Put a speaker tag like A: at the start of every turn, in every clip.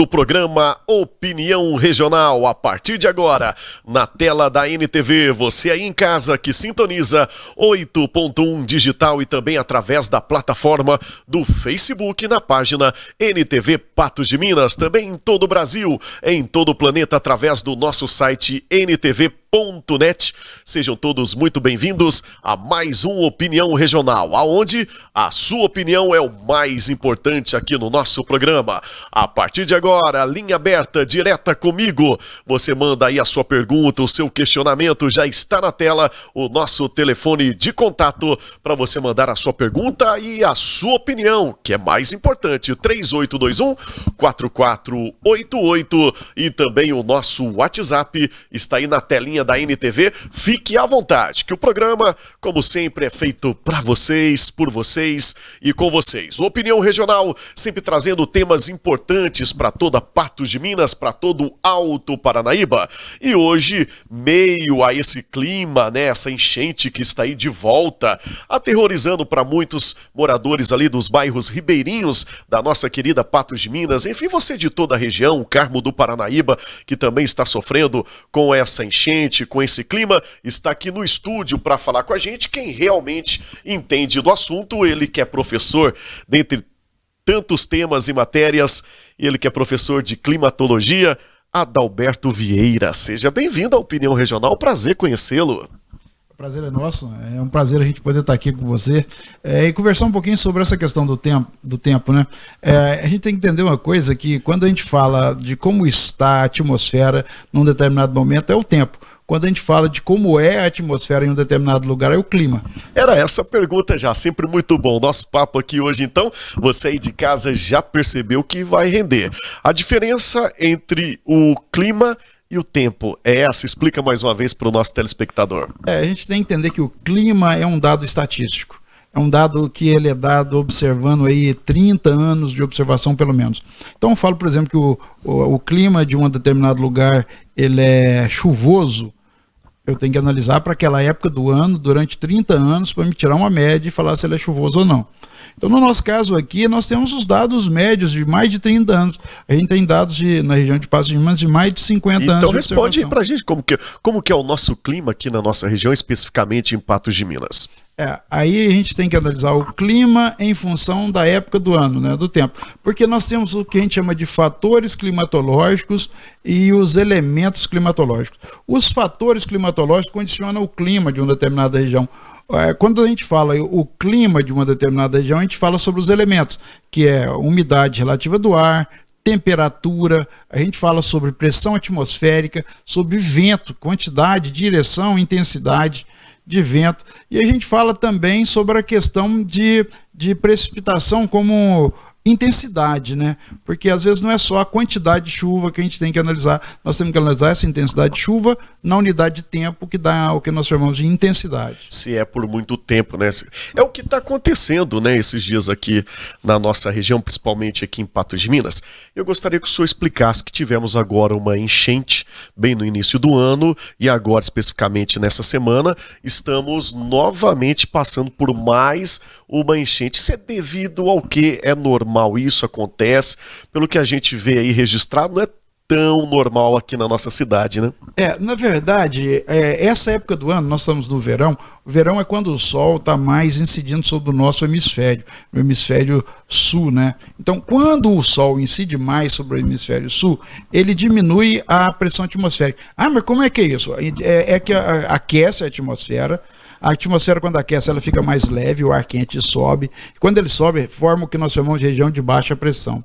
A: do programa Opinião Regional. A partir de agora, na tela da NTV, você aí em casa que sintoniza 8.1 digital e também através da plataforma do Facebook na página NTV Patos de Minas, também em todo o Brasil, em todo o planeta através do nosso site ntv.net. Sejam todos muito bem-vindos a mais um Opinião Regional, aonde a sua opinião é o mais importante aqui no nosso programa. A partir de agora, linha aberta, direta comigo. Você manda aí a sua pergunta, o seu questionamento, já está na tela o nosso telefone de contato para você mandar a sua pergunta e a sua opinião, que é mais importante, 3821-4488, e também o nosso WhatsApp está aí na telinha da NTV. Fique à vontade, que o programa, como sempre, é feito para vocês, por vocês e com vocês. O Opinião Regional sempre trazendo temas importantes para toda Patos de Minas, para todo o Alto Paranaíba. E hoje, meio a esse clima, né, essa enchente que está aí de volta, aterrorizando para muitos moradores ali dos bairros ribeirinhos da nossa querida Patos de Minas, enfim, você de toda a região, o Carmo do Paranaíba, que também está sofrendo com essa enchente, com esse clima, está aqui no estúdio para falar com a gente quem realmente entende do assunto, ele que é professor, dentre tantos temas e matérias, ele que é professor de climatologia, Adalberto Vieira. Seja bem-vindo à Opinião Regional, prazer conhecê-lo.
B: O prazer é nosso, é um prazer a gente poder estar aqui com você e conversar um pouquinho sobre essa questão do tempo, né? A gente tem que entender uma coisa, que quando a gente fala de como está a atmosfera num determinado momento, é o tempo. Quando a gente fala de como é a atmosfera em um determinado lugar, é o clima.
A: Era essa pergunta já, sempre muito bom. Nosso papo aqui hoje, então, você aí de casa já percebeu que vai render. A diferença entre o clima e o tempo é essa? Explica mais uma vez para o nosso telespectador.
B: A gente tem que entender que o clima é um dado estatístico. É um dado que ele é dado observando aí 30 anos de observação pelo menos. Então eu falo, por exemplo, que o clima de um determinado lugar ele é chuvoso. Eu tenho que analisar para aquela época do ano, durante 30 anos, para me tirar uma média e falar se ele é chuvoso ou não. Então, no nosso caso aqui, nós temos os dados médios de mais de 30 anos. A gente tem dados na região de Patos de Minas de mais de 50 anos de
A: Então
B: observação.
A: responde aí para a gente como que é o nosso clima aqui na nossa região, especificamente em Patos de Minas.
B: Aí a gente tem que analisar o clima em função da época do ano, né, do tempo. Porque nós temos o que a gente chama de fatores climatológicos e os elementos climatológicos. Os fatores climatológicos condicionam o clima de uma determinada região. Quando a gente fala o clima de uma determinada região, a gente fala sobre os elementos, que é umidade relativa do ar, temperatura, a gente fala sobre pressão atmosférica, sobre vento, quantidade, direção, intensidade de vento, e a gente fala também sobre a questão de precipitação como intensidade, né? Porque às vezes não é só a quantidade de chuva que a gente tem que analisar, nós temos que analisar essa intensidade de chuva na unidade de tempo, que dá o que nós chamamos de intensidade.
A: Se é por muito tempo, né? É o que está acontecendo, né, esses dias aqui na nossa região, principalmente aqui em Patos de Minas. Eu gostaria que o senhor explicasse que tivemos agora uma enchente bem no início do ano e agora, especificamente nessa semana, estamos novamente passando por mais uma enchente. Isso é devido ao que é normal? Isso acontece, pelo que a gente vê aí registrado, não é tão normal aqui na nossa cidade, né?
B: Na verdade, essa época do ano, nós estamos no verão. O verão é quando o sol está mais incidindo sobre o nosso hemisfério, o hemisfério sul, né? Então, quando o sol incide mais sobre o hemisfério sul, ele diminui a pressão atmosférica. Mas como é que é isso? É que aquece a atmosfera. A atmosfera, quando aquece, ela fica mais leve, o ar quente sobe. Quando ele sobe, forma o que nós chamamos de região de baixa pressão.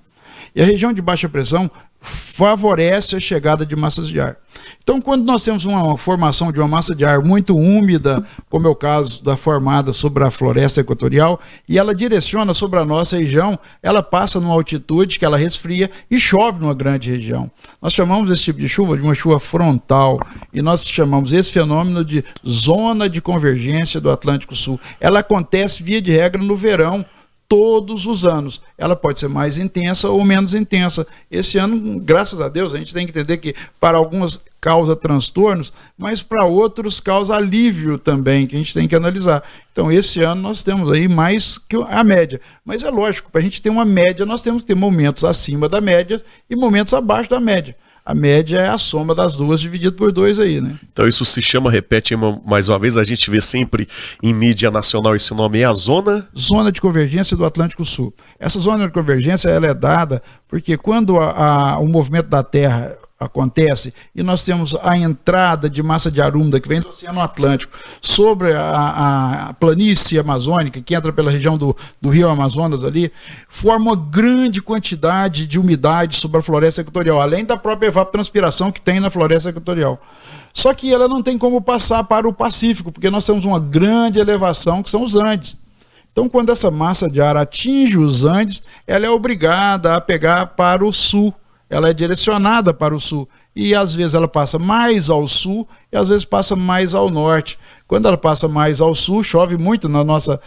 B: E a região de baixa pressão favorece a chegada de massas de ar. Então, quando nós temos uma formação de uma massa de ar muito úmida, como é o caso da formada sobre a floresta equatorial, e ela direciona sobre a nossa região, ela passa numa altitude que ela resfria e chove numa grande região. Nós chamamos esse tipo de chuva de uma chuva frontal, e nós chamamos esse fenômeno de zona de convergência do Atlântico Sul. Ela acontece, via de regra, no verão, todos os anos. Ela pode ser mais intensa ou menos intensa. Esse ano, graças a Deus, a gente tem que entender que para algumas causa transtornos, mas para outros causa alívio também, que a gente tem que analisar. Então, esse ano nós temos aí mais que a média. Mas é lógico, para a gente ter uma média, nós temos que ter momentos acima da média e momentos abaixo da média. A média é a soma das duas dividido por 2 aí, né?
A: Então isso se chama, repete mais uma vez, a gente vê sempre em mídia nacional, esse nome é a zona?
B: Zona de convergência do Atlântico Sul. Essa zona de convergência ela é dada porque quando o movimento da Terra acontece e nós temos a entrada de massa de ar úmida que vem do Oceano Atlântico sobre a planície amazônica, que entra pela região do rio Amazonas ali, forma uma grande quantidade de umidade sobre a floresta equatorial, além da própria evapotranspiração que tem na floresta equatorial. Só que ela não tem como passar para o Pacífico, porque nós temos uma grande elevação que são os Andes. Então, quando essa massa de ar atinge os Andes, ela é obrigada a pegar para o sul. Ela é direcionada para o sul e às vezes ela passa mais ao sul e às vezes passa mais ao norte. Quando ela passa mais ao sul, chove muito na nossa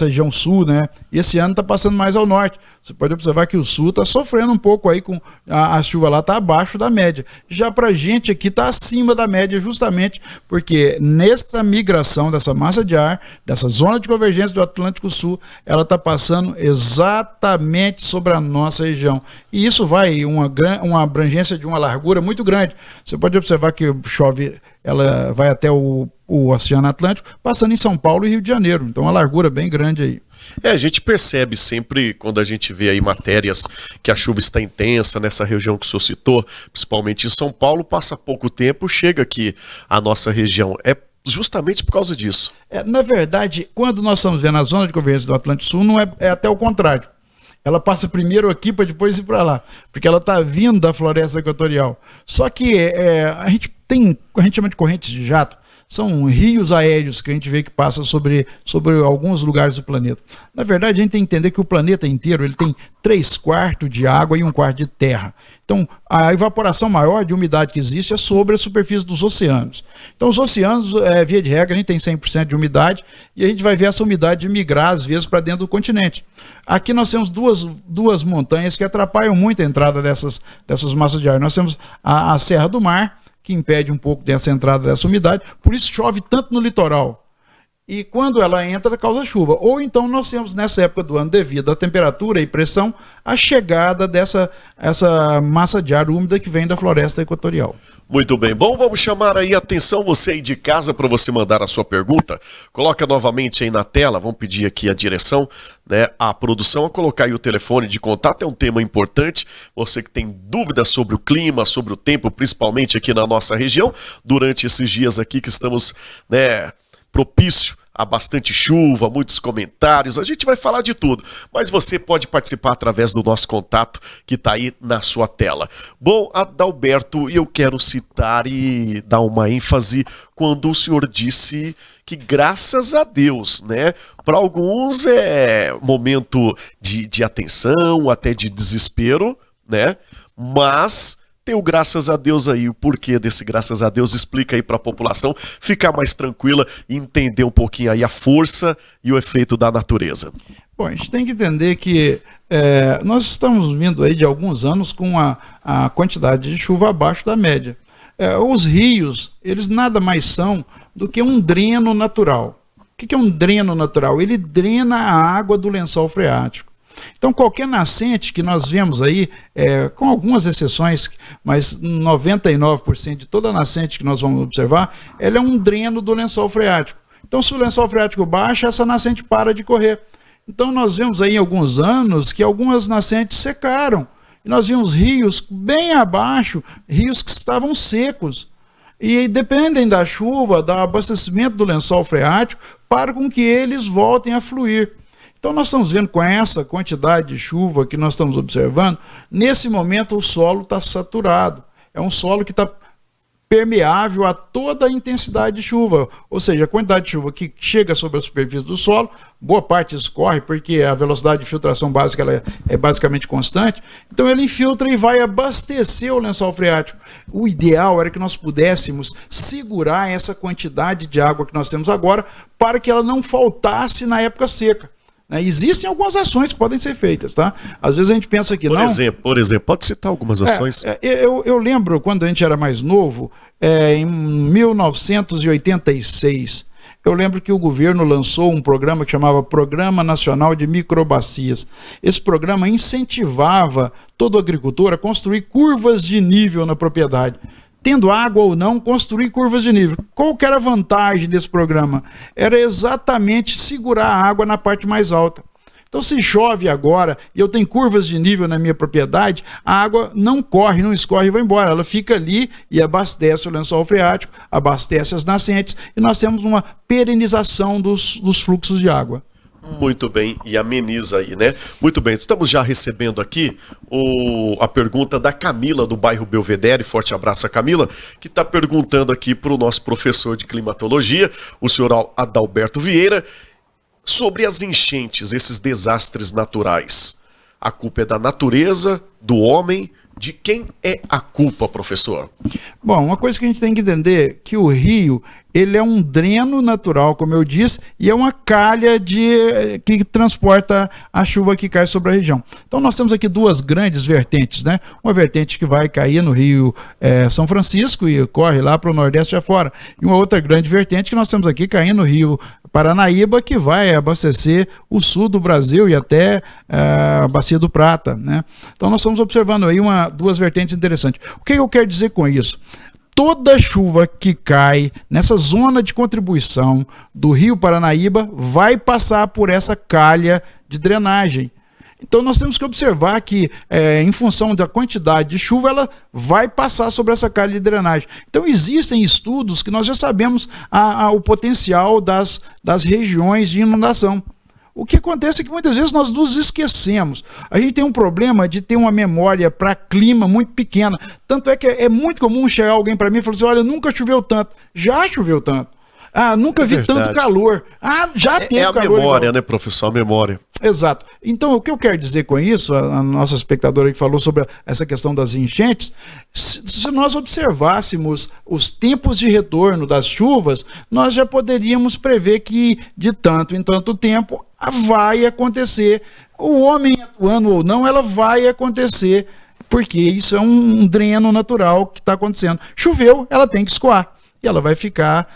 B: região sul, né? E esse ano está passando mais ao norte. Você pode observar que o sul está sofrendo um pouco aí com a chuva lá, está abaixo da média. Já para a gente aqui está acima da média, justamente porque nessa migração dessa massa de ar, dessa zona de convergência do Atlântico Sul, ela está passando exatamente sobre a nossa região. E isso vai uma abrangência de uma largura muito grande. Você pode observar que chove, ela vai até o Oceano Atlântico, passando em São Paulo e Rio de Janeiro. Então, uma largura bem grande aí.
A: A gente percebe sempre, quando a gente vê aí matérias que a chuva está intensa nessa região que o senhor citou, principalmente em São Paulo, passa pouco tempo, chega aqui a nossa região. É justamente por causa disso.
B: Na verdade, quando nós estamos vendo a zona de convergência do Atlântico Sul, não é até o contrário. Ela passa primeiro aqui para depois ir para lá, porque ela está vindo da floresta equatorial. Só que a gente chama de correntes de jato. São rios aéreos que a gente vê que passam sobre alguns lugares do planeta. Na verdade, a gente tem que entender que o planeta inteiro ele tem 3/4 de água e 1/4 de terra. Então, a evaporação maior de umidade que existe é sobre a superfície dos oceanos. Então, os oceanos, via de regra, a gente tem 100% de umidade e a gente vai ver essa umidade migrar, às vezes, para dentro do continente. Aqui nós temos duas montanhas que atrapalham muito a entrada dessas massas de ar. Nós temos a Serra do Mar, que impede um pouco dessa entrada dessa umidade, por isso chove tanto no litoral. E quando ela entra, causa chuva. Ou então nós temos, nessa época do ano, devido à temperatura e pressão, a chegada essa massa de ar úmida que vem da floresta equatorial.
A: Muito bem. Bom, vamos chamar aí a atenção, você aí de casa, para você mandar a sua pergunta. Coloca novamente aí na tela, vamos pedir aqui a direção, né, a produção, a colocar aí o telefone de contato, é um tema importante. Você que tem dúvidas sobre o clima, sobre o tempo, principalmente aqui na nossa região, durante esses dias aqui que estamos, né, propício a bastante chuva, muitos comentários, a gente vai falar de tudo, mas você pode participar através do nosso contato que está aí na sua tela. Bom, Adalberto, eu quero citar e dar uma ênfase quando o senhor disse que graças a Deus, né, para alguns é momento de atenção, até de desespero, né, mas tem o graças a Deus aí, o porquê desse graças a Deus, explica aí para a população ficar mais tranquila e entender um pouquinho aí a força e o efeito da natureza.
B: Bom, a gente tem que entender que nós estamos vindo aí de alguns anos com a quantidade de chuva abaixo da média. Os rios, eles nada mais são do que um dreno natural. O que é um dreno natural? Ele drena a água do lençol freático. Então, qualquer nascente que nós vemos aí, com algumas exceções, mas 99% de toda nascente que nós vamos observar, ela é um dreno do lençol freático. Então, se o lençol freático baixa, essa nascente para de correr. Então, nós vemos aí em alguns anos que algumas nascentes secaram. E nós vimos rios bem abaixo, rios que estavam secos. E dependem da chuva, do abastecimento do lençol freático, para com que eles voltem a fluir. Então nós estamos vendo com essa quantidade de chuva que nós estamos observando, nesse momento o solo está saturado. É um solo que está permeável a toda a intensidade de chuva. Ou seja, a quantidade de chuva que chega sobre a superfície do solo, boa parte escorre porque a velocidade de filtração básica ela é basicamente constante. Então ele infiltra e vai abastecer o lençol freático. O ideal era que nós pudéssemos segurar essa quantidade de água que nós temos agora para que ela não faltasse na época seca. né? Existem algumas ações que podem ser feitas, tá? Às vezes a gente pensa que
A: Por exemplo, pode citar algumas ações?
B: Eu lembro quando a gente era mais novo, em 1986, eu lembro que o governo lançou um programa que chamava Programa Nacional de Microbacias. Esse programa incentivava todo agricultor a construir curvas de nível na propriedade. Tendo água ou não, construir curvas de nível. Qual que era a vantagem desse programa? Era exatamente segurar a água na parte mais alta. Então, se chove agora e eu tenho curvas de nível na minha propriedade, a água não corre, não escorre e vai embora. Ela fica ali e abastece o lençol freático, abastece as nascentes e nós temos uma perenização dos fluxos de água.
A: Muito bem, e ameniza aí, né? Muito bem, estamos já recebendo aqui a pergunta da Camila, do bairro Belvedere. Forte abraço a Camila, que está perguntando aqui para o nosso professor de climatologia, o senhor Adalberto Vieira, sobre as enchentes, esses desastres naturais. A culpa é da natureza, do homem? De quem é a culpa, professor?
B: Bom, uma coisa que a gente tem que entender é que o rio, ele é um dreno natural, como eu disse, e é uma calha que transporta a chuva que cai sobre a região. Então nós temos aqui duas grandes vertentes, né? Uma vertente que vai cair no rio São Francisco e corre lá para o nordeste afora. E uma outra grande vertente que nós temos aqui caindo no rio Paranaíba, que vai abastecer o sul do Brasil e até a Bacia do Prata, né? Então nós estamos observando aí duas vertentes interessantes. O que eu quero dizer com isso? Toda chuva que cai nessa zona de contribuição do rio Paranaíba vai passar por essa calha de drenagem. Então nós temos que observar que, em função da quantidade de chuva, ela vai passar sobre essa calha de drenagem. Então existem estudos que nós já sabemos o potencial das regiões de inundação. O que acontece é que muitas vezes nós nos esquecemos. A gente tem um problema de ter uma memória para clima muito pequena. Tanto é que é muito comum chegar alguém para mim e falar assim, olha, nunca choveu tanto. Já choveu tanto. Ah, nunca vi tanto calor. Ah, já teve calor.
A: É a memória, né, professor? A memória.
B: Exato. Então, o que eu quero dizer com isso, a nossa espectadora que falou sobre essa questão das enchentes, se nós observássemos os tempos de retorno das chuvas, nós já poderíamos prever que de tanto em tanto tempo vai acontecer. O homem atuando ou não, ela vai acontecer, porque isso é um dreno natural que está acontecendo. Choveu, ela tem que escoar. E ela vai ficar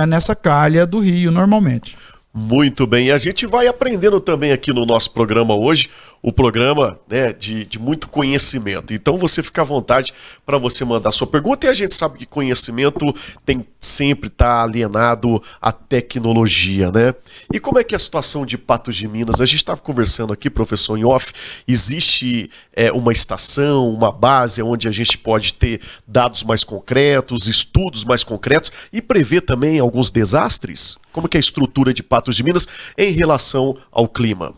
B: nessa calha do rio normalmente.
A: Muito bem, e a gente vai aprendendo também aqui no nosso programa hoje, o programa, né, de muito conhecimento. Então você fica à vontade para você mandar sua pergunta, e a gente sabe que conhecimento tem sempre estar alienado à tecnologia, né? E como é que é a situação de Patos de Minas? A gente estava conversando aqui, professor, em off, existe uma estação, uma base onde a gente pode ter dados mais concretos, estudos mais concretos e prever também alguns desastres? Como que é a estrutura de Patos de Minas em relação ao clima?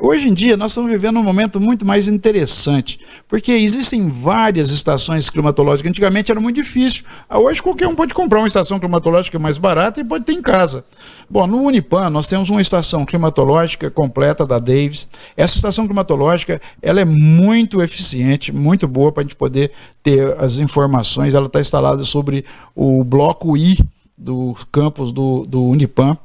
B: Hoje em dia nós estamos vivendo um momento muito mais interessante, porque existem várias estações climatológicas. Antigamente era muito difícil. Hoje qualquer um pode comprar uma estação climatológica mais barata e pode ter em casa. Bom, no Unipan nós temos uma estação climatológica completa da Davis. Essa estação climatológica ela é muito eficiente, muito boa para a gente poder ter as informações. Ela está instalada sobre o bloco I do campus do Unipan.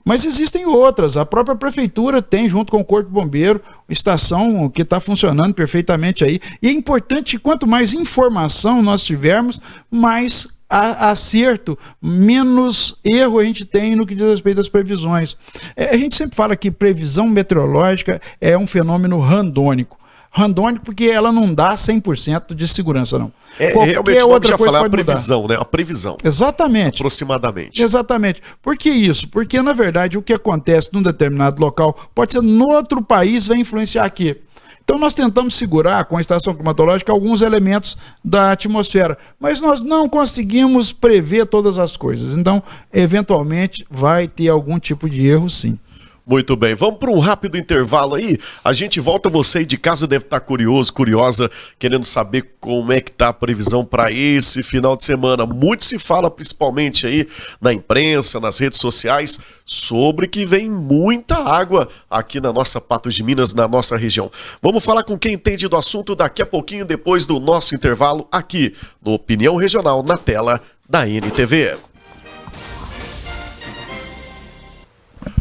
B: Mas existem outras, a própria prefeitura tem, junto com o Corpo Bombeiro, estação que está funcionando perfeitamente aí. E é importante que quanto mais informação nós tivermos, mais acerto, menos erro a gente tem no que diz respeito às previsões. A gente sempre fala que previsão meteorológica é um fenômeno randônico. Randônico porque ela não dá 100% de segurança, não.
A: Realmente outra já falar a previsão, mudar, né? A previsão.
B: Exatamente.
A: Aproximadamente.
B: Exatamente. Por que isso? Porque, na verdade, o que acontece num determinado local pode ser no outro país, vai influenciar aqui. Então nós tentamos segurar com a estação climatológica alguns elementos da atmosfera, mas nós não conseguimos prever todas as coisas. Então, eventualmente, vai ter algum tipo de erro, sim.
A: Muito bem, vamos para um rápido intervalo aí, a gente volta, você aí de casa deve estar curioso, curiosa, querendo saber como é que está a previsão para esse final de semana. Muito se fala, principalmente aí na imprensa, nas redes sociais, sobre que vem muita água aqui na nossa Patos de Minas, na nossa região. Vamos falar com quem entende do assunto daqui a pouquinho, depois do nosso intervalo, aqui no Opinião Regional, na tela da NTV.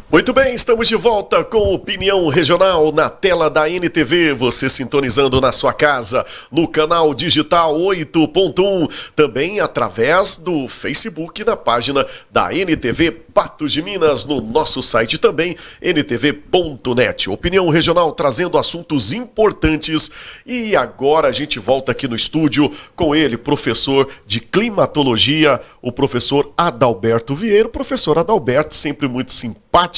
A: Muito bem, estamos de volta com Opinião Regional na tela da NTV, você sintonizando na sua casa, no canal digital 8.1, também através do Facebook, na página da NTV Patos de Minas, no nosso site também, ntv.net. Opinião Regional trazendo assuntos importantes e agora a gente volta aqui no estúdio com ele, professor de climatologia, o professor Adalberto Vieira. Professor Adalberto, sempre muito simpático,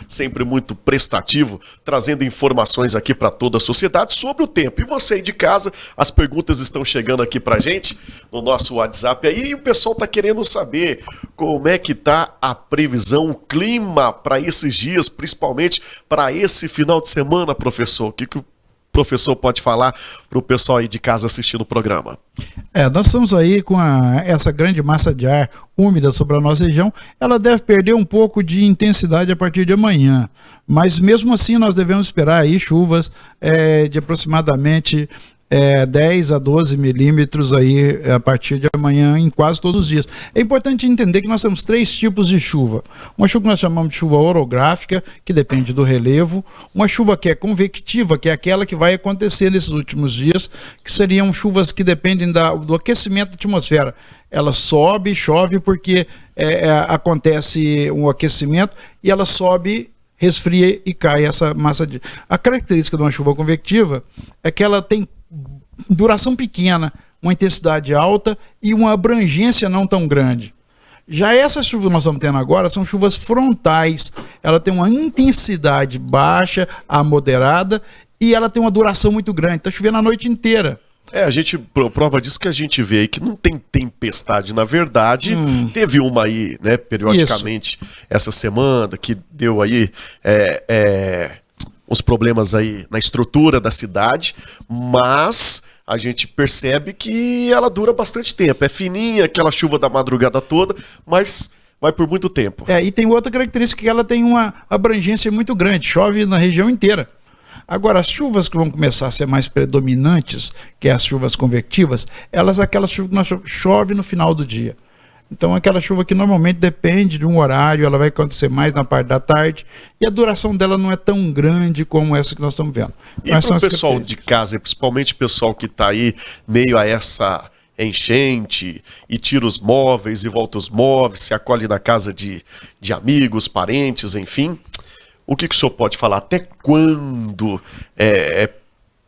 A: sempre muito prestativo, trazendo informações aqui para toda a sociedade sobre o tempo. E você aí de casa, as perguntas estão chegando aqui pra gente no nosso WhatsApp aí, e o pessoal tá querendo saber como é que tá a previsão, o clima para esses dias, principalmente para esse final de semana, professor. O que o professor pode falar para o pessoal aí de casa assistindo o programa?
B: Nós estamos aí com essa grande massa de ar úmida sobre a nossa região. Ela deve perder um pouco de intensidade a partir de amanhã, mas mesmo assim nós devemos esperar aí chuvas de aproximadamente 10 a 12 milímetros aí a partir de amanhã em quase todos os dias. É importante entender que nós temos 3 tipos de chuva. Uma chuva que nós chamamos de chuva orográfica, que depende do relevo. Uma chuva que é convectiva, que é aquela que vai acontecer nesses últimos dias, que seriam chuvas que dependem do aquecimento da atmosfera. Ela sobe, chove porque acontece um aquecimento e ela sobe, resfria e cai essa massa de... A característica de uma chuva convectiva é que ela tem duração pequena, uma intensidade alta e uma abrangência não tão grande. Já essas chuvas que nós estamos tendo agora são chuvas frontais. Ela tem uma intensidade baixa a moderada e ela tem uma duração muito grande. Está chovendo a noite inteira.
A: A gente, prova disso que a gente vê aí que não tem tempestade, na verdade, teve uma aí, né, periodicamente, essa semana, que deu aí uns problemas aí na estrutura da cidade, mas a gente percebe que ela dura bastante tempo, é fininha, aquela chuva da madrugada toda, mas vai por muito tempo.
B: E tem outra característica, que ela tem uma abrangência muito grande, chove na região inteira. Agora, as chuvas que vão começar a ser mais predominantes, que é as chuvas convectivas, aquelas chuvas que chove no final do dia. Então, aquela chuva que normalmente depende de um horário, ela vai acontecer mais na parte da tarde, e a duração dela não é tão grande como essa que nós estamos vendo.
A: E para o pessoal de casa, principalmente o pessoal que está aí meio a essa enchente, e tira os móveis e volta os móveis, se acolhe na casa de amigos, parentes, enfim... O que o senhor pode falar? Até quando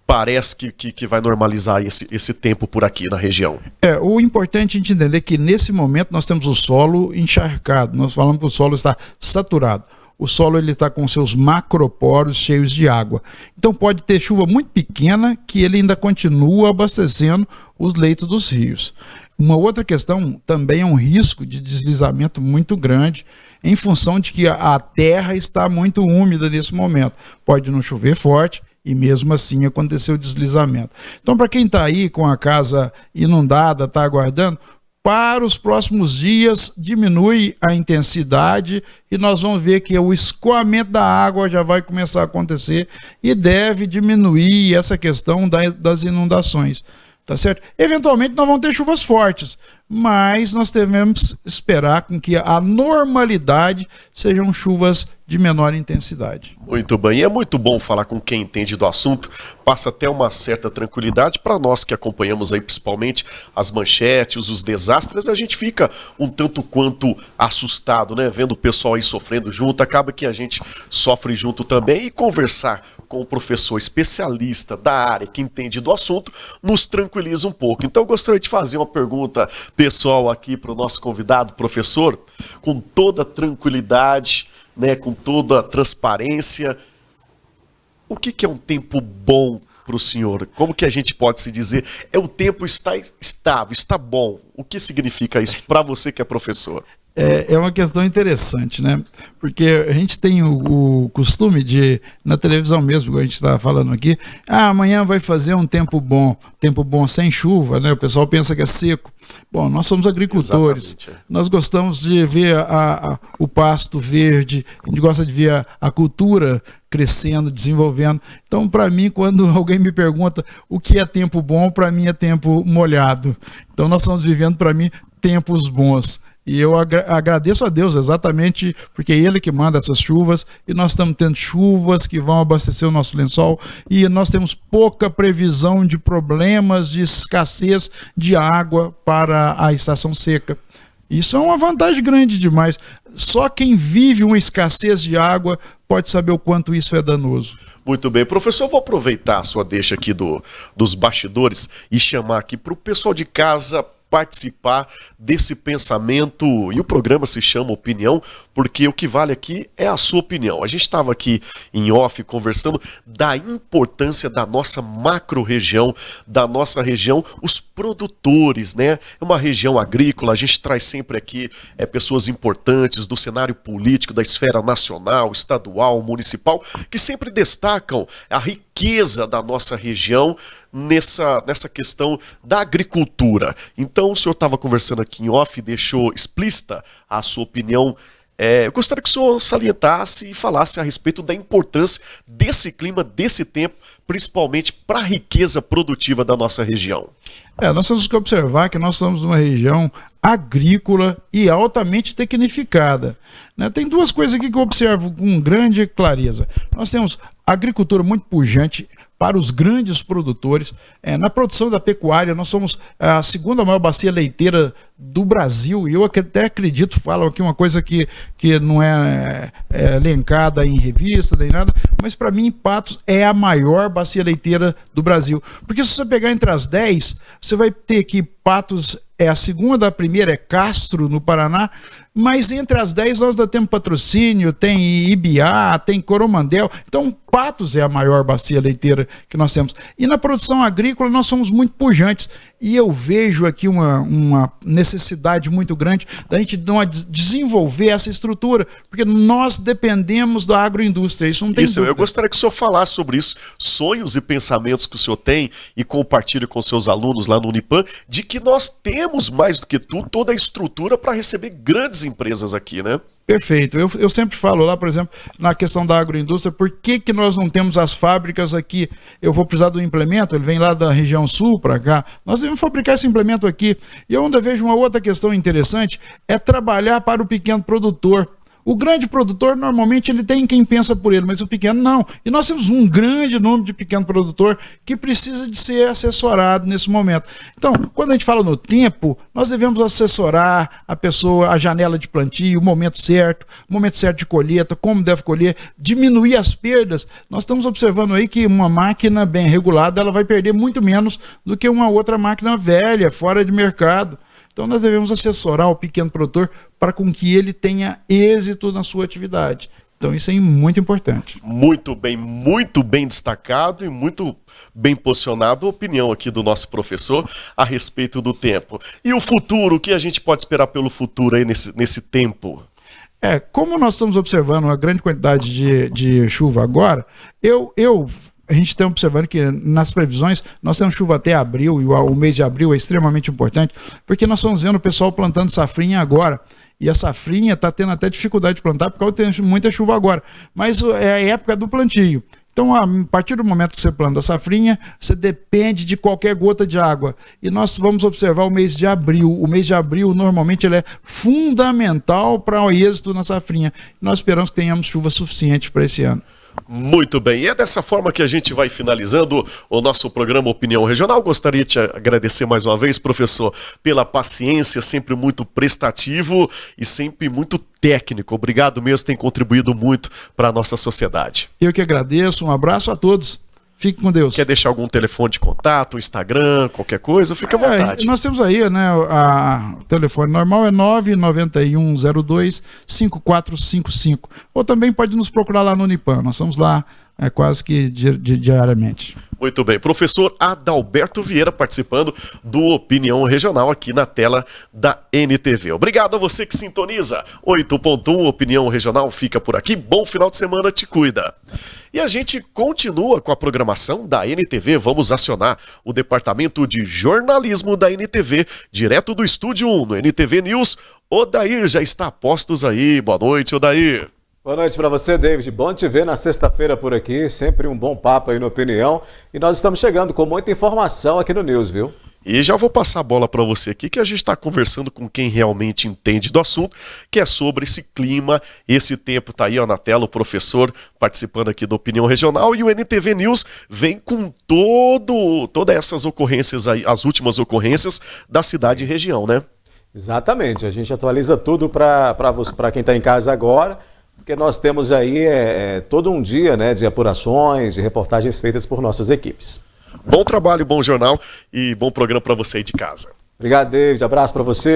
A: parece que vai normalizar esse tempo por aqui na região?
B: O importante é a gente entender que nesse momento nós temos o solo encharcado. Nós falamos que o solo está saturado. O solo está com seus macroporos cheios de água. Então pode ter chuva muito pequena que ele ainda continua abastecendo os leitos dos rios. Uma outra questão também é um risco de deslizamento muito grande, em função de que a terra está muito úmida nesse momento. Pode não chover forte e mesmo assim acontecer o deslizamento. Então, para quem está aí com a casa inundada, está aguardando, para os próximos dias diminui a intensidade e nós vamos ver que o escoamento da água já vai começar a acontecer e deve diminuir essa questão das inundações. Tá certo? Eventualmente nós vamos ter chuvas fortes, mas nós devemos esperar com que a normalidade sejam chuvas de menor intensidade.
A: Muito bem, e é muito bom falar com quem entende do assunto, passa até uma certa tranquilidade para nós que acompanhamos aí principalmente as manchetes, os desastres, a gente fica um tanto quanto assustado, né? Vendo o pessoal aí sofrendo junto, acaba que a gente sofre junto também, e conversar com o professor especialista da área, que entende do assunto, nos tranquiliza um pouco. Então eu gostaria de fazer uma pergunta pessoal aqui para o nosso convidado, professor, com toda tranquilidade, né, com toda a transparência. O que é um tempo bom para o senhor? Como que a gente pode se dizer? O tempo está estável, está bom. O que significa isso para você que é professor?
B: É uma questão interessante, né? Porque a gente tem o costume de, na televisão mesmo, que a gente está falando aqui, amanhã vai fazer um tempo bom sem chuva, né? O pessoal pensa que é seco. Bom, nós somos agricultores, nós gostamos de ver o pasto verde, a gente gosta de ver a cultura crescendo, desenvolvendo. Então, para mim, quando alguém me pergunta o que é tempo bom, para mim é tempo molhado. Então, nós estamos vivendo, para mim, tempos bons. E eu agradeço a Deus exatamente porque é Ele que manda essas chuvas e nós estamos tendo chuvas que vão abastecer o nosso lençol e nós temos pouca previsão de problemas de escassez de água para a estação seca. Isso é uma vantagem grande demais. Só quem vive uma escassez de água pode saber o quanto isso é danoso.
A: Muito bem, professor, eu vou aproveitar a sua deixa aqui dos bastidores e chamar aqui para o pessoal de casa participar desse pensamento, e o programa se chama Opinião, porque o que vale aqui é a sua opinião. A gente estava aqui em off conversando da importância da nossa macro-região, da nossa região, os produtores, né? É uma região agrícola, a gente traz sempre aqui pessoas importantes do cenário político, da esfera nacional, estadual, municipal, que sempre destacam a riqueza da nossa região nessa questão da agricultura. Então, o senhor estava conversando aqui em off, deixou explícita a sua opinião. Eu gostaria que o senhor salientasse e falasse a respeito da importância desse clima, desse tempo, principalmente para a riqueza produtiva da nossa região.
B: Nós temos que observar que nós estamos numa região agrícola e altamente tecnificada, né? Tem duas coisas aqui que eu observo com grande clareza. Nós temos agricultura muito pujante para os grandes produtores. Na produção da pecuária, nós somos a segunda maior bacia leiteira do Brasil, e eu até acredito, falo aqui uma coisa que não é elencada em revista nem nada, mas para mim Patos é a maior bacia leiteira do Brasil. Porque se você pegar entre as 10, você vai ter que Patos é a segunda, a primeira é Castro, no Paraná, mas entre as 10 nós ainda temos Patrocínio, tem Ibiá, tem Coromandel. Então Patos é a maior bacia leiteira que nós temos. E na produção agrícola nós somos muito pujantes. E eu vejo aqui uma necessidade muito grande da gente desenvolver essa estrutura, porque nós dependemos da agroindústria, isso não tem dúvida.
A: Eu gostaria que o senhor falasse sobre isso, sonhos e pensamentos que o senhor tem e compartilhe com seus alunos lá no Unipam, de que nós temos mais do que tudo, toda a estrutura para receber grandes empresas aqui, né?
B: Perfeito. Eu sempre falo lá, por exemplo, na questão da agroindústria, por que nós não temos as fábricas aqui? Eu vou precisar do implemento, ele vem lá da região sul para cá. Nós devemos fabricar esse implemento aqui. E eu ainda vejo uma outra questão interessante, é trabalhar para o pequeno produtor. O grande produtor, normalmente, ele tem quem pensa por ele, mas o pequeno não. E nós temos um grande número de pequeno produtor que precisa de ser assessorado nesse momento. Então, quando a gente fala no tempo, nós devemos assessorar a pessoa, a janela de plantio, o momento certo de colheita, como deve colher, diminuir as perdas. Nós estamos observando aí que uma máquina bem regulada, ela vai perder muito menos do que uma outra máquina velha, fora de mercado. Então nós devemos assessorar o pequeno produtor para com que ele tenha êxito na sua atividade. Então isso é muito importante.
A: Muito bem destacado e muito bem posicionado a opinião aqui do nosso professor a respeito do tempo. E o futuro, o que a gente pode esperar pelo futuro aí nesse tempo?
B: Como nós estamos observando uma grande quantidade de chuva agora, a gente está observando que nas previsões nós temos chuva até abril, e o mês de abril é extremamente importante, porque nós estamos vendo o pessoal plantando safrinha agora, e a safrinha está tendo até dificuldade de plantar, porque tem muita chuva agora, mas é a época do plantio. Então, a partir do momento que você planta a safrinha, você depende de qualquer gota de água. E nós vamos observar o mês de abril. O mês de abril, normalmente, ele é fundamental para o êxito na safrinha. Nós esperamos que tenhamos chuva suficiente para esse ano.
A: Muito bem, e é dessa forma que a gente vai finalizando o nosso programa Opinião Regional. Gostaria de te agradecer mais uma vez, professor, pela paciência, sempre muito prestativo e sempre muito técnico. Obrigado mesmo, tem contribuído muito para a nossa sociedade.
B: Eu que agradeço, um abraço a todos. Fique com Deus.
A: Quer deixar algum telefone de contato, Instagram, qualquer coisa? Fica à vontade.
B: Nós temos aí, né, o telefone normal é 99102-5455. Ou também pode nos procurar lá no Unipam. Nós estamos lá quase que diariamente.
A: Muito bem. Professor Adalberto Vieira participando do Opinião Regional aqui na tela da NTV. Obrigado a você que sintoniza. 8.1 Opinião Regional fica por aqui. Bom final de semana, te cuida. E a gente continua com a programação da NTV. Vamos acionar o departamento de jornalismo da NTV, direto do Estúdio 1, no NTV News. Odair já está a postos aí. Boa noite, Odair.
C: Boa noite para você, David. Bom te ver na sexta-feira por aqui. Sempre um bom papo aí no Opinião. E nós estamos chegando com muita informação aqui no News, viu?
A: E já vou passar a bola para você aqui, que a gente está conversando com quem realmente entende do assunto, que é sobre esse clima, esse tempo. Tá aí ó, na tela o professor participando aqui do Opinião Regional, e o NTV News vem com todas essas ocorrências aí, as últimas ocorrências da cidade e região, né?
C: Exatamente, a gente atualiza tudo para quem está em casa agora, porque nós temos aí todo um dia, né, de apurações, de reportagens feitas por nossas equipes.
A: Bom trabalho, bom jornal e bom programa para você aí de casa.
C: Obrigado, David. Abraço para você.